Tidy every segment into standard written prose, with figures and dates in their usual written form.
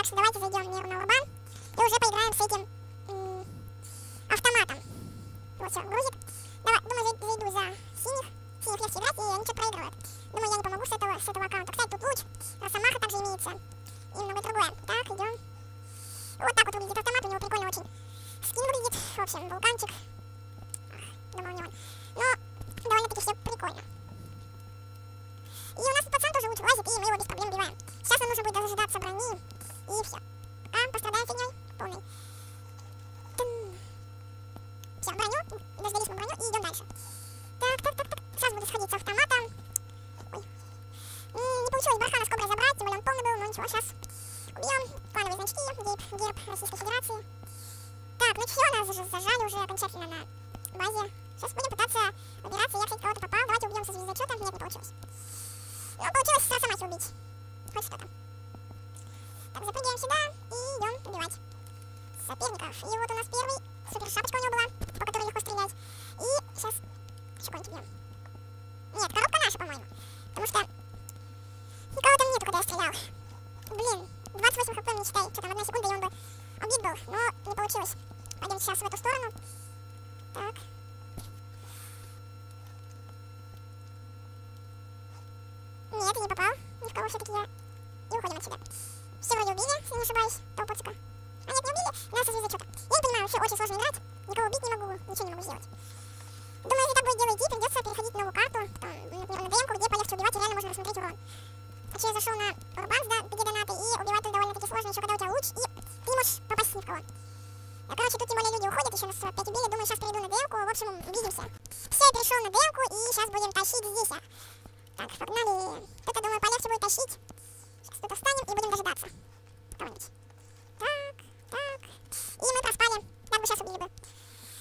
что давайте зайдем миру на лобан и уже поиграем с этим автоматом. Вот, все, грузит. Давай, думаю, зайду за синих. Синих легче играть, и они что-то проигрывают. Думаю, я не помогу с этого аккаунта. Кстати, тут луч, Росомаха также имеется. И много другое. Так, идем. Вот так вот выглядит автомат, у него прикольно очень. Скин выглядит, в общем, вулканчик. Думаю, не он. Но довольно-таки все прикольно. И у нас тут пацан тоже луч лазит, и мы его без проблем убиваем. Сейчас нам нужно будет дожидаться брони, и все. Пока пострадаем фигней полной. Все, броню, дождались мы броню, и идем дальше. Так. Сейчас буду сходить с автомата. Ой. Не получилось Бархана с Коброй забрать, тем более он полный был, но ничего, сейчас убьем. Клановые значки, герб Российской Федерации. Так, ну все, нас зажали уже окончательно на базе. Сейчас будем пытаться выбираться. Я, кстати, кого-то попал. Давайте убьем со звездочетом. Нет, не получилось. Но получилось с Росомахи убить. Хоть что-то. Так, запрыгиваем сюда и идем убивать соперников. И вот у нас первый. Супер шапочка у него была, по которой легко стрелять. И сейчас еще кого-нибудь убьем. Нет, коробка наша, по-моему. Потому что никого там нету, когда я стрелял. Блин, 28 хп не считай. Что там, 1 секунда, и он бы убит был. Но не получилось. Пойдем сейчас в эту сторону. Так. Нет, я не попал. Ни в кого все-таки я. И уходим отсюда. Все вроде убили, если не ошибаюсь. Толпоцика. А нет, не убили. Нас со звездочета. Я не понимаю, вообще очень сложно играть. Никого убить не могу, ничего не могу сделать. Думаю, если так будет дело идти, придется переходить на новую карту. Там, например, на ДМ-ку, где полегче убивать, и реально можно рассмотреть урон. А что я зашел на Урбанс, да, где донаты, и убивать тут довольно-таки сложно, еще когда у тебя луч, и ты не можешь попасть ни в кого. А, короче, тут тем более люди уходят, еще нас 5 убили. Думаю, сейчас перейду на ДМ-ку, в общем, увидимся. Все, я перешел на ДМ-ку, и сейчас будем тащить здесь. Так, погнали. Тут, я думаю, полегче будет тащить. Сейчас тут встанем и будем дожидаться кого-нибудь. Так. И мы проспали. Так бы сейчас убили бы.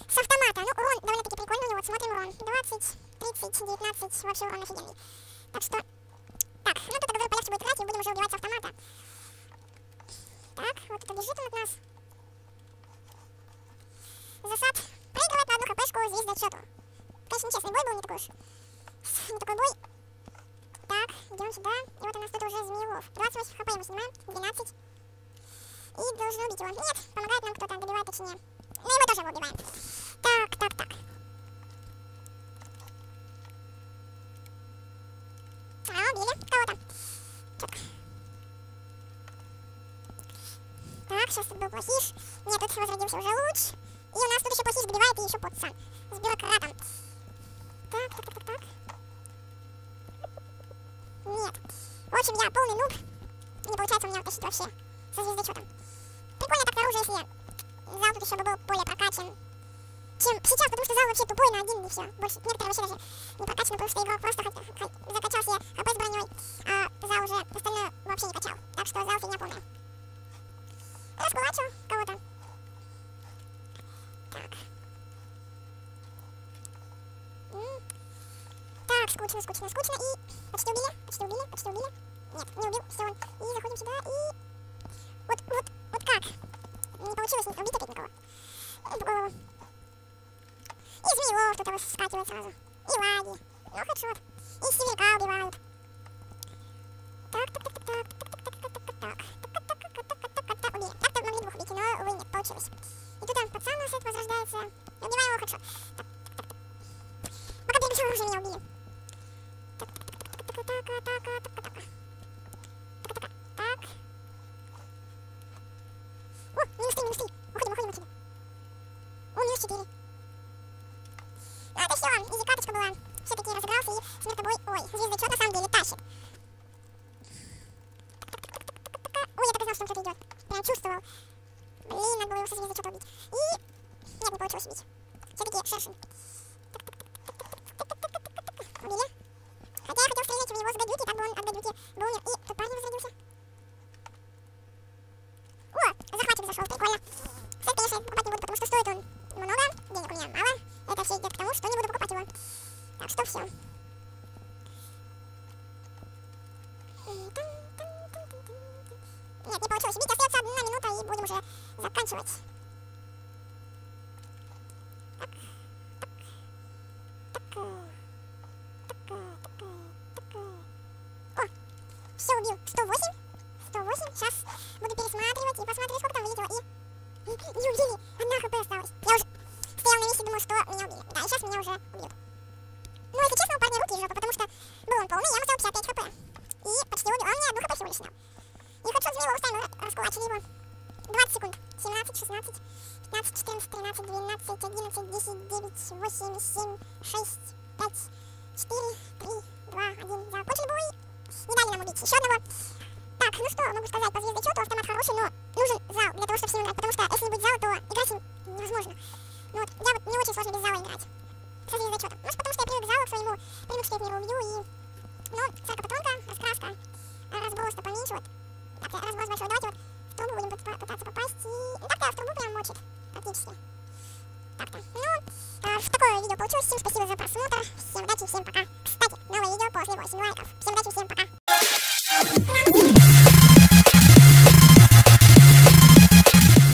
С автомата. Ну, урон довольно-таки прикольный у него. Вот смотрим урон. 20, 30, 19. Вообще урон офигенный. Так что... Так, ну тут, я говорю, полегче будет играть, и будем уже убивать с автомата. Так, вот тут бежит он от нас. Засад. Проигрывает на одну хпшку звездочету. Конечно, нечестный бой был, не такой уж. Не такой бой. Так, идем сюда. И вот у нас тут уже Змеелов. 28 хп ему снимаем. 12. И должны убить его. Нет, помогает нам кто-то, добивает точнее. Ну и мы тоже его убиваем. Так. Убили кого-то. Так, сейчас тут был плохиш. Нет, тут возродился уже луч. И у нас тут еще плохиш добивает, и еще пацан. С бюрократом. Так. Нет. В общем, я полный нуб. Не получается у меня утащить вообще со звездочетом. Прикольно так оружие, если зал тут еще бы был более прокачан, чем сейчас, потому что зал вообще тупой на один, и все. Больше некоторые вообще даже не прокачаны, потому что игрок просто закачал себе хп с броней, а зал уже остальное вообще не качал. Так что зал фигня полная. Раскулачил кого-то. Так. Так, скучно. И почти убили. Нет, не убил, все он. И заходим сюда, и... Вот как? Не получилось убить опять никого. В голову. И Змеелов тут его скакивает сразу. И лаги. Ну, хедшот. И Северка убивают. Так. Убили. Так-то могли двух убить, но, увы, нет, получилось. И тут там пацан нас возрождается. Убиваем его, хедшот. Так. Пока перебежал, уже меня убили. Так. О, минус 3. Уходим отсюда. О, минус 4. Ну, это все, изи каточка была. Все-таки разыгрался и смертобой. Ой, звездочет на самом деле тащит. Ой, я так и знал, что он кто-то идет. Прям чувствовал. Блин, надо было его со звездочета убить. И... Нет, не получилось убить. Все-таки шершень. Убили. Хотя я хотел стрелять в него с гадюки, так бы он от гадюки бы умер. И тут парень возродился. О, захватчик зашел, прикольно. Кстати, конечно, покупать не буду, потому что стоит он много, денег у меня мало. Это все идет к тому, что не буду покупать его. Так что все. Нет, не получилось убить, остается 1 минута, и будем уже заканчивать. О, все убил. 108. Сейчас буду пересматривать. и посмотрю, сколько там вылетело, и не убили, 1 хп осталось. Я уже стоял на месте, думал, что меня убили. Да, и сейчас меня уже убьют. Ну, если честно, у парня руки из жопы, потому что был он полный, я ему сделал 55 хп. И почти убил, а он мне 1 хп всего лишь снял. И хочу за него оставим, раскулачили его. 20 секунд. 17, 16, 15, 14, 13, 12, 11, 10, 9, 8, 7, 6, 5, 4, 3, 2, 1. Закончили бой. Не дали нам убить еще одного. Так, ну что могу сказать по звездочету, автомат хороший, но нужен зал для того, чтобы с ним играть, потому что если не будет зала, то играть с ним невозможно. Ну вот, я вот мне очень сложно без зала играть. Со звездочетом. Может, потому что я привык к залу к своему, привык, что я в него убью, и... Ну, царка-патронка, раскраска, разброс-то поменьше, вот. Так, разброс большой, давайте вот в трубу будем пытаться попасть, и... Ну, так-то в трубу прям мочит, практически. Так-то, ну, такое видео получилось, всем спасибо за просмотр, всем удачи, всем пока. Кстати, новое видео после 8 лайков.